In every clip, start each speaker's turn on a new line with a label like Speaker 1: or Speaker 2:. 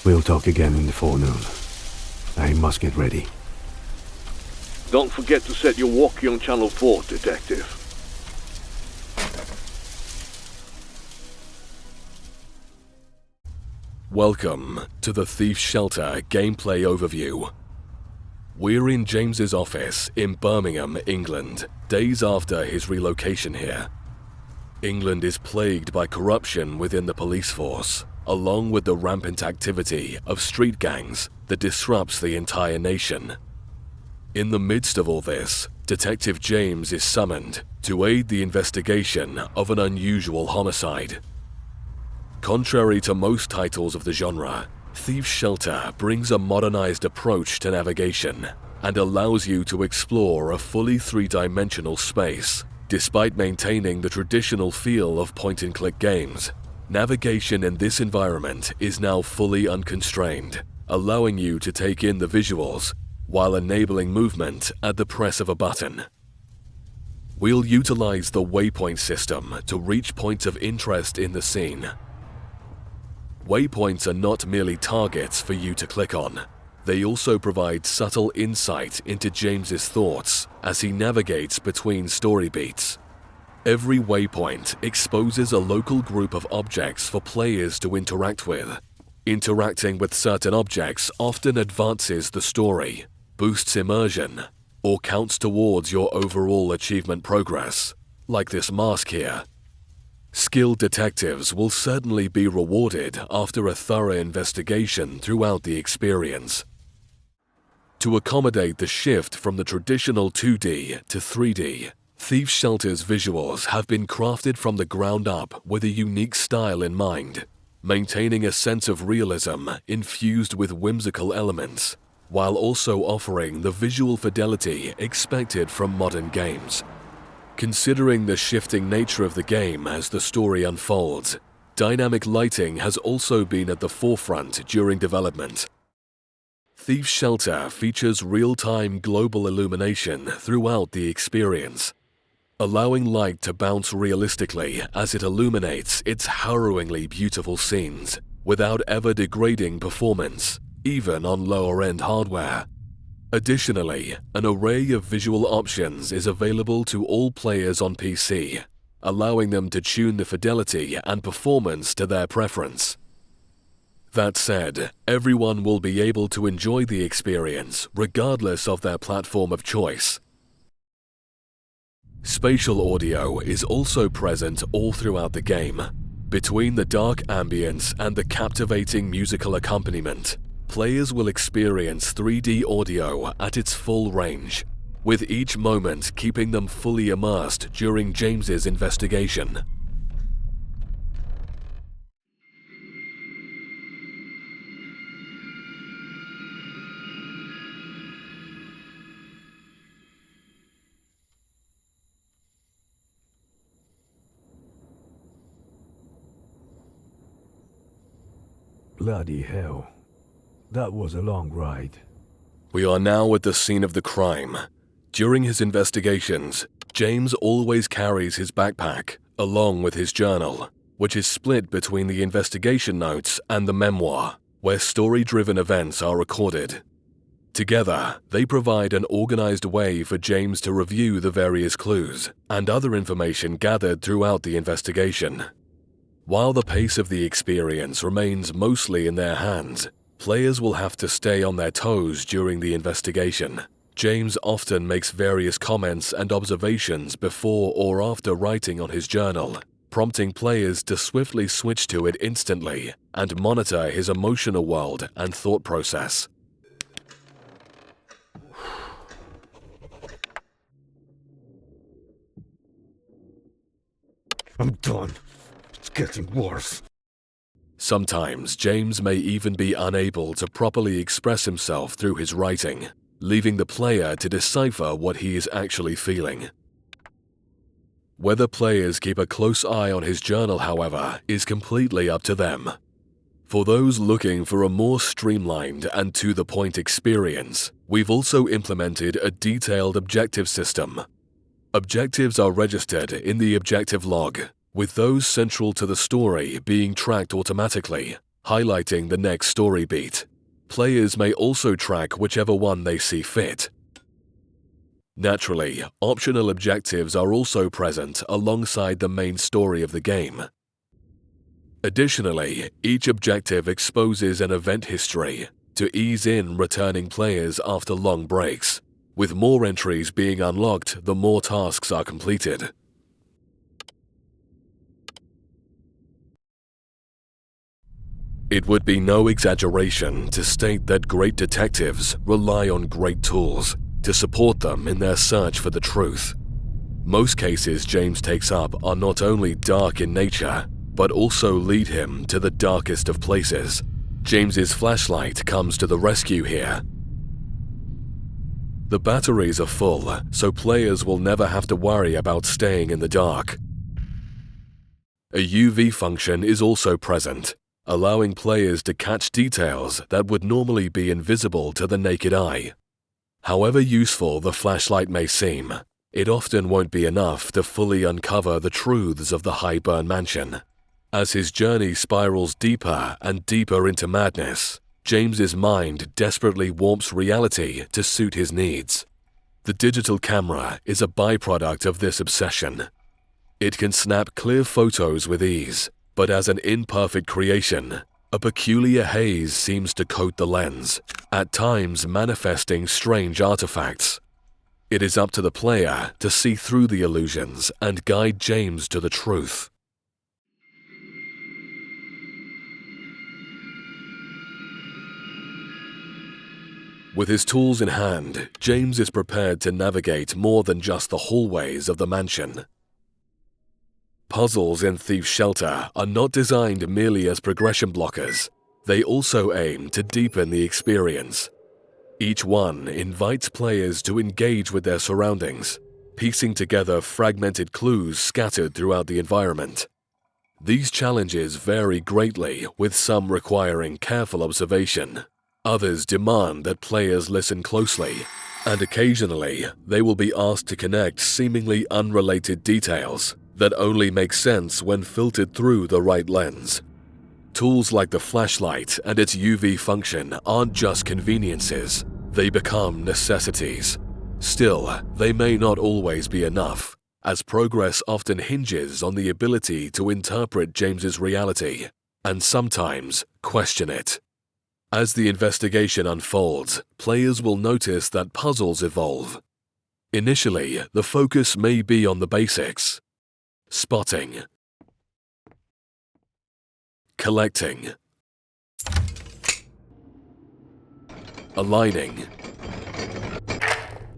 Speaker 1: We'll talk again in the forenoon. I must get ready.
Speaker 2: Don't forget to set your walkie on Channel 4, Detective.
Speaker 3: Welcome to the Thief's Shelter gameplay overview. We're in James's office in Birmingham, England, days after his relocation here. England is plagued by corruption within the police force, along with the rampant activity of street gangs that disrupts the entire nation. In the midst of all this, Detective James is summoned to aid the investigation of an unusual homicide. Contrary to most titles of the genre, Thief's Shelter brings a modernized approach to navigation and allows you to explore a fully three-dimensional space. Despite maintaining the traditional feel of point-and-click games, navigation in this environment is now fully unconstrained, allowing you to take in the visuals while enabling movement at the press of a button. We'll utilize the waypoint system to reach points of interest in the scene. Waypoints are not merely targets for you to click on. They also provide subtle insight into James's thoughts as he navigates between story beats. Every waypoint exposes a local group of objects for players to interact with. Interacting with certain objects often advances the story, boosts immersion, or counts towards your overall achievement progress, like this mask here. Skilled detectives will certainly be rewarded after a thorough investigation throughout the experience. To accommodate the shift from the traditional 2D to 3D, Thief's Shelter's visuals have been crafted from the ground up with a unique style in mind, maintaining a sense of realism infused with whimsical elements, while also offering the visual fidelity expected from modern games. Considering the shifting nature of the game as the story unfolds, dynamic lighting has also been at the forefront during development. Thief's Shelter features real-time global illumination throughout the experience, allowing light to bounce realistically as it illuminates its harrowingly beautiful scenes without ever degrading performance, even on lower-end hardware. Additionally, an array of visual options is available to all players on PC, allowing them to tune the fidelity and performance to their preference. That said, everyone will be able to enjoy the experience regardless of their platform of choice. Spatial audio is also present all throughout the game. Between the dark ambience and the captivating musical accompaniment, players will experience 3D audio at its full range, with each moment keeping them fully immersed during James's investigation.
Speaker 1: Bloody hell. That was a long ride.
Speaker 3: We are now at the scene of the crime. During his investigations, James always carries his backpack, along with his journal, which is split between the investigation notes and the memoir, where story-driven events are recorded. Together, they provide an organized way for James to review the various clues and other information gathered throughout the investigation. While the pace of the experience remains mostly in their hands, players will have to stay on their toes during the investigation. James often makes various comments and observations before or after writing on his journal, prompting players to swiftly switch to it instantly and monitor his emotional world and thought process.
Speaker 1: I'm done. It's getting worse.
Speaker 3: Sometimes James may even be unable to properly express himself through his writing, leaving the player to decipher what he is actually feeling. Whether players keep a close eye on his journal, however, is completely up to them. For those looking for a more streamlined and to-the-point experience, we've also implemented a detailed objective system. Objectives are registered in the objective log, with those central to the story being tracked automatically, highlighting the next story beat. Players may also track whichever one they see fit. Naturally, optional objectives are also present alongside the main story of the game. Additionally, each objective exposes an event history to ease in returning players after long breaks, with more entries being unlocked the more tasks are completed. It would be no exaggeration to state that great detectives rely on great tools to support them in their search for the truth. Most cases James takes up are not only dark in nature, but also lead him to the darkest of places. James's flashlight comes to the rescue here. The batteries are full, so players will never have to worry about staying in the dark. A UV function is also present, allowing players to catch details that would normally be invisible to the naked eye. However useful the flashlight may seem, it often won't be enough to fully uncover the truths of the Highburn Mansion. As his journey spirals deeper and deeper into madness, James's mind desperately warps reality to suit his needs. The digital camera is a byproduct of this obsession. It can snap clear photos with ease, but as an imperfect creation, a peculiar haze seems to coat the lens, at times manifesting strange artifacts. It is up to the player to see through the illusions and guide James to the truth. With his tools in hand, James is prepared to navigate more than just the hallways of the mansion. Puzzles in Thief's Shelter are not designed merely as progression blockers. They also aim to deepen the experience. Each one invites players to engage with their surroundings, piecing together fragmented clues scattered throughout the environment. These challenges vary greatly, with some requiring careful observation. Others demand that players listen closely, and occasionally they will be asked to connect seemingly unrelated details that only make sense when filtered through the right lens. Tools like the flashlight and its UV function aren't just conveniences, they become necessities. Still, they may not always be enough, as progress often hinges on the ability to interpret James's reality, and sometimes question it. As the investigation unfolds, players will notice that puzzles evolve. Initially, the focus may be on the basics: spotting, collecting, aligning.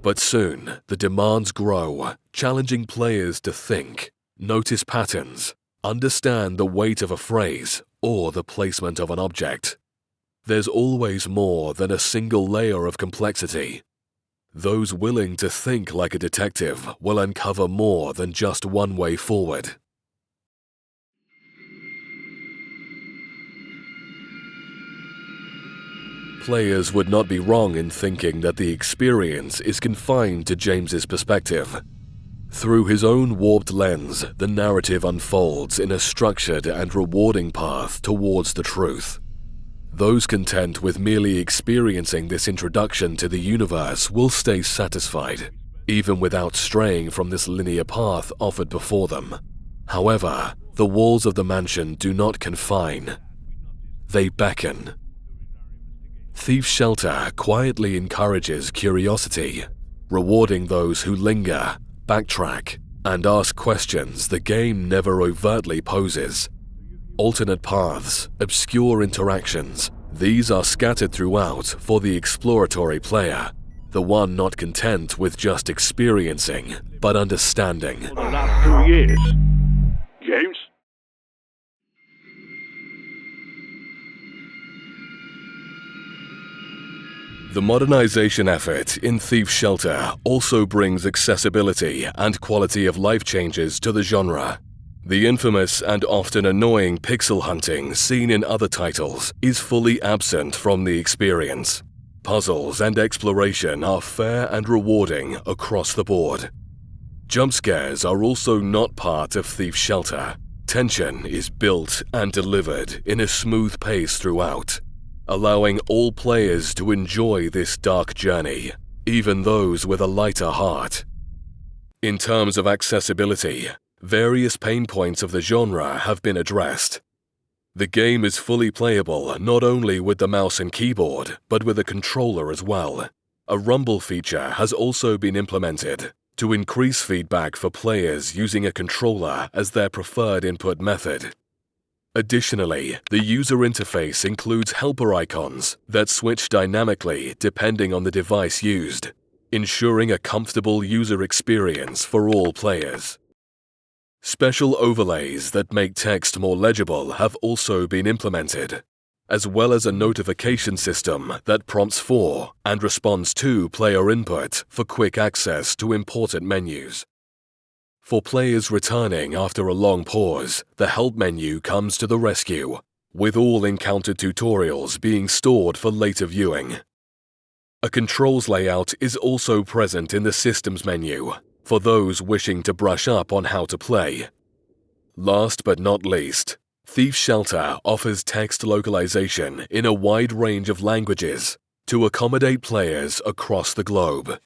Speaker 3: But soon, the demands grow, challenging players to think, notice patterns, understand the weight of a phrase or the placement of an object. There's always more than a single layer of complexity. Those willing to think like a detective will uncover more than just one way forward. Players would not be wrong in thinking that the experience is confined to James's perspective. Through his own warped lens, the narrative unfolds in a structured and rewarding path towards the truth. Those content with merely experiencing this introduction to the universe will stay satisfied, even without straying from this linear path offered before them. However, the walls of the mansion do not confine. They beckon. Thief's Shelter quietly encourages curiosity, rewarding those who linger, backtrack, and ask questions the game never overtly poses. Alternate paths, obscure interactions, these are scattered throughout for the exploratory player, the one not content with just experiencing, but understanding.
Speaker 2: For the last 2 years. James?
Speaker 3: The modernization effort in Thief's Shelter also brings accessibility and quality of life changes to the genre. The infamous and often annoying pixel hunting seen in other titles is fully absent from the experience. Puzzles and exploration are fair and rewarding across the board. Jump scares are also not part of Thief's Shelter, Tension is built and delivered in a smooth pace throughout, allowing all players to enjoy this dark journey, even those with a lighter heart. In terms of accessibility, various pain points of the genre have been addressed. The game is fully playable not only with the mouse and keyboard, but with a controller as well. A rumble feature has also been implemented to increase feedback for players using a controller as their preferred input method. Additionally, the user interface includes helper icons that switch dynamically depending on the device used, ensuring a comfortable user experience for all players. Special overlays that make text more legible have also been implemented, as well as a notification system that prompts for and responds to player input for quick access to important menus. For players returning after a long pause, the help menu comes to the rescue, with all encountered tutorials being stored for later viewing. A controls layout is also present in the Systems menu, for those wishing to brush up on how to play. Last but not least, Thief's Shelter offers text localization in a wide range of languages to accommodate players across the globe.